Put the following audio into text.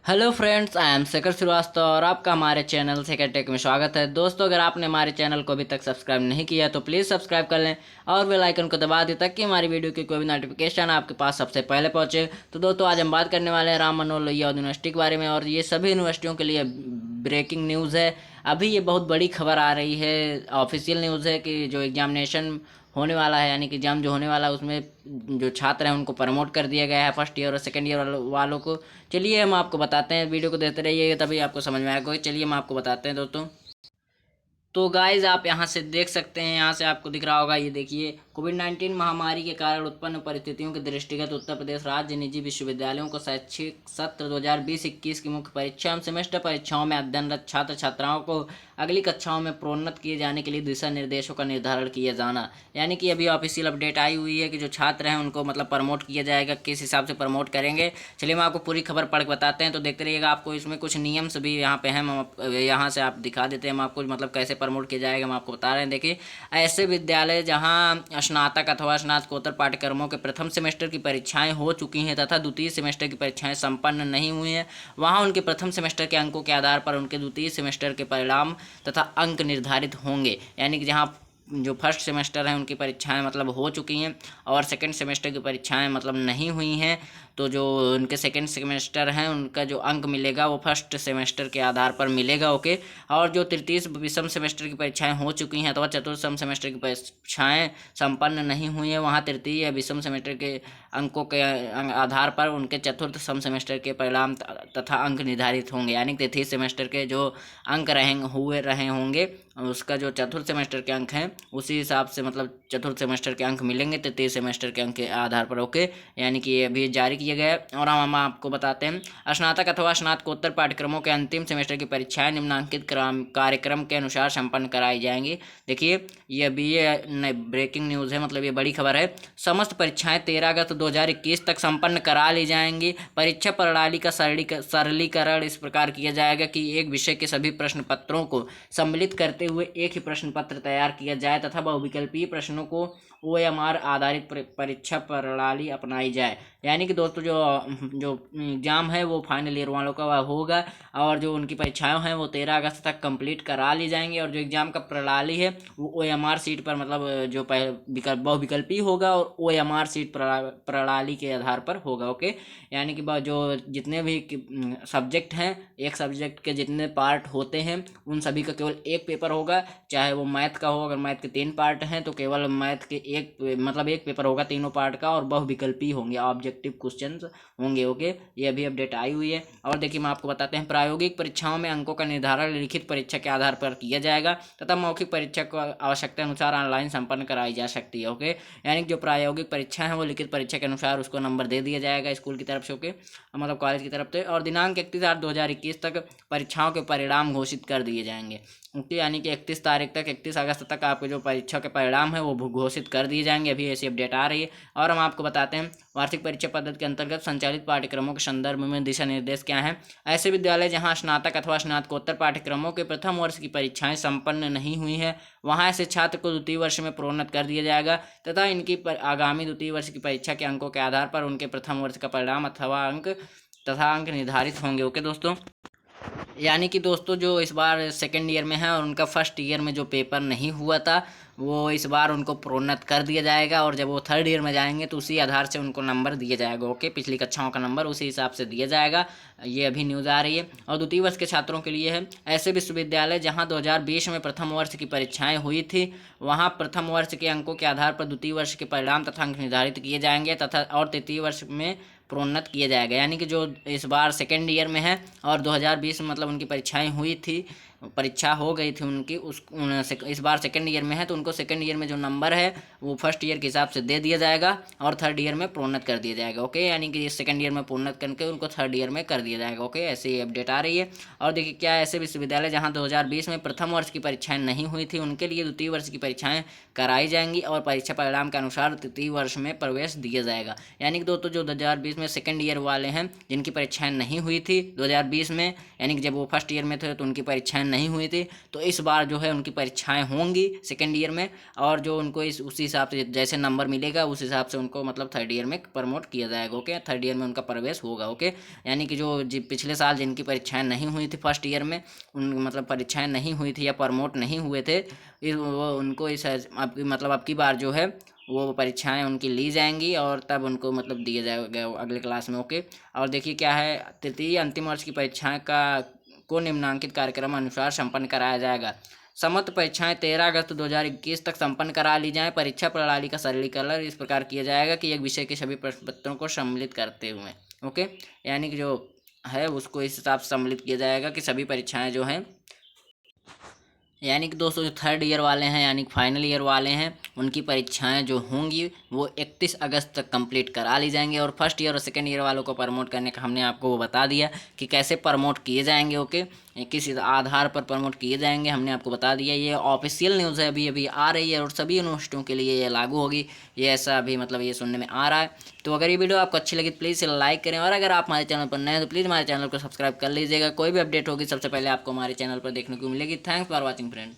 Hello friends, I am Shekhar Srivastava और आपका हमारे चैनल शेखर टेक में स्वागत है। दोस्तों, अगर आपने हमारे चैनल को अभी तक सब्सक्राइब नहीं किया है तो प्लीज़ सब्सक्राइब कर लें और बेल आइकन को दबा दें ताकि हमारी वीडियो की कोई भी नोटिफिकेशन आपके पास सबसे पहले पहुंचे। तो दोस्तों, आज हम बात करने वाले हैं राम मनोहर लोहिया यूनिवर्सिटी के बारे में और ये सभी यूनिवर्सिटियों के लिए ब्रेकिंग न्यूज़ है। अभी ये बहुत बड़ी खबर आ रही है, ऑफिशियल न्यूज़ है कि जो एग्जामिनेशन होने वाला है, यानी कि एग्जाम जो होने वाला है उसमें जो छात्र हैं उनको प्रमोट कर दिया गया है, फर्स्ट ईयर और सेकंड ईयर वालों को। चलिए हम आपको बताते हैं, वीडियो को देखते रहिए तभी आपको समझ में आएगा। चलिए हम आपको बताते हैं दोस्तों। तो गाइज आप यहाँ से देख सकते हैं, यहाँ से आपको दिख रहा होगा, ये देखिए, कोविड-19 महामारी के कारण उत्पन्न परिस्थितियों के दृष्टिगत उत्तर प्रदेश राज्य निजी विश्वविद्यालयों को शैक्षिक सत्र 2020-21 की मुख्य परीक्षा एवं सेमेस्टर परीक्षाओं में अध्ययनरत छात्र छात्राओं को अगली कक्षाओं में प्रोन्नत किए जाने के लिए दिशा निर्देशों का निर्धारण किया जाना। यानी कि अभी ऑफिशियल अपडेट आई हुई है कि जो छात्र हैं उनको मतलब प्रमोट किया जाएगा, किस हिसाब से प्रमोट करेंगे। चलिए हम आपको पूरी खबर पढ़ के बताते हैं, तो देखते रहिएगा। आपको इसमें कुछ नियम्स भी यहाँ पे हैं, हम यहाँ से आप दिखा देते हैं, हम आपको मतलब कैसे प्रमोट किया जाएगा हम आपको बता रहे हैं। देखिए, ऐसे विद्यालय जहाँ स्नातक अथवा स्नातकोत्तर पाठ्यक्रमों के प्रथम सेमेस्टर की परीक्षाएं हो चुकी हैं तथा द्वितीय सेमेस्टर की परीक्षाएं संपन्न नहीं हुई हैं, वहाँ उनके प्रथम सेमेस्टर के अंकों के आधार पर उनके द्वितीय सेमेस्टर के परिणाम तथा अंक निर्धारित होंगे। यानी कि जहाँ जो फर्स्ट सेमेस्टर है उनकी परीक्षाएं मतलब हो चुकी हैं और सेकंड सेमेस्टर की परीक्षाएं मतलब नहीं हुई हैं, तो जो उनके सेकंड सेमेस्टर हैं उनका जो अंक मिलेगा वो फर्स्ट सेमेस्टर के आधार पर मिलेगा। ओके। और जो तृतीय विषम सेमेस्टर की परीक्षाएं हो चुकी हैं अथवा चतुर्थम सेमेस्टर की परीक्षाएं संपन्न नहीं हुई हैं, वहाँ तृतीय या विषम सेमेस्टर के अंकों के आधार पर उनके चतुर्थ सम सेमेस्टर के परिणाम तथा अंक निर्धारित होंगे। यानी तृतीय सेमेस्टर के जो अंक रहे होंगे उसका जो चतुर्थ सेमेस्टर के अंक हैं उसी हिसाब से मतलब चतुर्थ सेमेस्टर के अंक मिलेंगे तृतीय सेमेस्टर के अंक के आधार पर। ओके। यानी कि ये अभी जारी किया गया है। और हम आपको बताते हैं, स्नातक अथवा स्नातकोत्तर पाठ्यक्रमों के अंतिम सेमेस्टर की परीक्षाएं निम्नांकित कार्यक्रम के अनुसार संपन्न कराई जाएंगी। देखिए, ये अभी ये ब्रेकिंग न्यूज़ है, मतलब ये बड़ी खबर है। समस्त परीक्षाएं 13 अगस्त 2021 तक संपन्न करा ली जाएंगी। परीक्षा प्रणाली का सरलीकरण इस प्रकार किया जाएगा कि एक विषय के सभी प्रश्न पत्रों को सम्मिलित करते हुए एक ही प्रश्न पत्र तैयार किया जाए तथा बहुविकल्पीय प्रश्नों को OMR आधारित परीक्षा प्रणाली अपनाई जाए। यानी कि दोस्तों, जो एग्ज़ाम है वो फाइनल ईयर वालों का होगा और जो उनकी परीक्षाएं हैं वो 13 अगस्त तक कंप्लीट करा ली जाएंगी। और जो एग्ज़ाम का प्रणाली है वो OMR सीट पर मतलब जो बहुविकल्पी होगा और OMR सीट प्रणाली के आधार पर होगा। ओके। यानी कि जो जितने भी सब्जेक्ट हैं, एक सब्जेक्ट के जितने पार्ट होते हैं उन सभी का केवल एक पेपर होगा, चाहे वो मैथ का हो। अगर मैथ के 3 पार्ट हैं तो केवल मैथ के एक पेपर होगा तीनों पार्ट का, और बहुविकल्पी होंगे, ऑब्जेक्टिव क्वेश्चंस होंगे। ओके। ये अभी अपडेट आई हुई है। और देखिए, हम आपको बताते हैं, प्रायोगिक परीक्षाओं में अंकों का निर्धारण लिखित परीक्षा के आधार पर किया जाएगा तथा मौखिक परीक्षा को आवश्यकता अनुसार ऑनलाइन संपन्न कराई जा सकती है। ओके। यानी कि जो प्रायोगिक परीक्षा है वो लिखित परीक्षा के अनुसार उसको नंबर दे दिया जाएगा स्कूल की तरफ से। ओके, मतलब कॉलेज की तरफ से। और दिनांक 31/8/2021 तक परीक्षाओं के परिणाम घोषित कर दिए जाएंगे। ओके। यानी कि 31 तारीख तक, 31 अगस्त तक आपके जो परीक्षा के परिणाम है वो घोषित कर दिए जाएंगे। अभी ऐसी अपडेट आ रही है। और हम आपको बताते हैं, वार्षिक परीक्षा पद्धति के अंतर्गत संचालित पाठ्यक्रमों के संदर्भ में दिशा निर्देश क्या हैं। ऐसे विद्यालय जहां स्नातक अथवा स्नातकोत्तर पाठ्यक्रमों के प्रथम वर्ष की परीक्षाएं संपन्न नहीं हुई हैं, वहां ऐसे छात्र को द्वितीय वर्ष में प्रोन्नत कर दिया जाएगा तथा इनकी आगामी द्वितीय वर्ष की परीक्षा के अंकों के आधार पर उनके प्रथम वर्ष का परिणाम अथवा अंक निर्धारित होंगे। ओके दोस्तों। यानी कि दोस्तों, जो इस बार सेकेंड ईयर में है और उनका फर्स्ट ईयर में जो पेपर नहीं हुआ था वो इस बार उनको प्रोन्नत कर दिया जाएगा, और जब वो थर्ड ईयर में जाएंगे तो उसी आधार से उनको नंबर दिया जाएगा। ओके, पिछली कक्षाओं का नंबर उसी हिसाब से दिया जाएगा। ये अभी न्यूज़ आ रही है। और द्वितीय वर्ष के छात्रों के लिए है, ऐसे विश्वविद्यालय जहां 2020 में प्रथम वर्ष की परीक्षाएं हुई थी वहां प्रथम वर्ष के अंकों के आधार पर द्वितीय वर्ष के परिणाम तथा अंक निर्धारित किए जाएंगे तथा और तृतीय वर्ष में प्रोन्नत किया जाएगा। यानी कि जो इस बार सेकेंड ईयर में है और 2020 में मतलब उनकी परीक्षाएं हुई थी, परीक्षा हो गई थी उनकी, इस बार सेकेंड ईयर में है तो उनको सेकेंड ईयर में जो नंबर है वो फर्स्ट ईयर के हिसाब से दे दिया जाएगा और थर्ड ईयर में प्रोन्नत कर दिया जाएगा। ओके। यानी कि सेकेंड ईयर में प्रोन्नत करके उनको थर्ड ईयर में कर दिया जाएगा। ओके, ऐसी अपडेट आ रही है। और देखिए, क्या ऐसे विश्वविद्यालय जहां 2020 में प्रथम वर्ष की परीक्षाएं नहीं हुई थी उनके लिए द्वितीय वर्ष की परीक्षाएं कराई जाएंगी और परीक्षा परिणाम के अनुसार तृतीय वर्ष में प्रवेश दिया जाएगा। यानी कि दोस्तों, जो 2020 में सेकेंड ईयर वाले हैं जिनकी परीक्षाएं नहीं हुई थी 2020 में, यानी कि जब वो फर्स्ट ईयर में थे तो उनकी परीक्षाएं नहीं हुई थी, तो इस बार जो है उनकी परीक्षाएं होंगी सेकेंड ईयर में, और जो उनको इस उसी हिसाब से जैसे नंबर मिलेगा उस हिसाब से उनको मतलब थर्ड ईयर में प्रमोट किया जाएगा। ओके, थर्ड ईयर में उनका प्रवेश होगा। ओके, यानी कि जो पिछले साल जिनकी परीक्षाएं नहीं हुई थी फर्स्ट ईयर में, उन मतलब परीक्षाएं नहीं हुई थी या प्रमोट नहीं हुए थे, वो उनको इस अब की बार जो है वो परीक्षाएं उनकी ली जाएंगी और तब उनको मतलब दिया जाएगा अगले क्लास में। ओके, और देखिए क्या है, तृतीय अंतिम वर्ष की परीक्षाएं को निम्नांकित कार्यक्रम अनुसार संपन्न कराया जाएगा। समस्त परीक्षाएं 13 अगस्त 2021 तक संपन्न करा ली जाएं। परीक्षा प्रणाली का सरलीकरण इस प्रकार किया जाएगा कि एक विषय के सभी प्रश्न पत्रों को सम्मिलित करते हुए, ओके, यानी कि जो है उसको इस हिसाब से सम्मिलित किया जाएगा कि सभी परीक्षाएं जो हैं, यानी कि दोस्तों जो थर्ड ईयर वाले हैं यानी कि फाइनल ईयर वाले हैं, उनकी परीक्षाएं जो होंगी वो 31 अगस्त तक कंप्लीट करा ली जाएंगी। और फर्स्ट ईयर और सेकेंड ईयर वालों को प्रमोट करने का हमने आपको वो बता दिया कि कैसे प्रमोट किए जाएंगे। ओके, किस आधार पर प्रमोट किए जाएंगे हमने आपको बता दिया। ये ऑफिशियल न्यूज़ है, अभी अभी आ रही है और सभी यूनिवर्सिटियों के लिए ये लागू होगी, ये ऐसा अभी मतलब ये सुनने में आ रहा है। तो अगर ये वीडियो आपको अच्छी लगी तो प्लीज़ लाइक करें, और अगर आप हमारे चैनल पर नए हैं तो प्लीज़ हमारे चैनल को सब्सक्राइब कर लीजिएगा। कोई भी अपडेट होगी सबसे पहले आपको हमारे चैनल पर देखने को मिलेगी। Thanks for watching friend.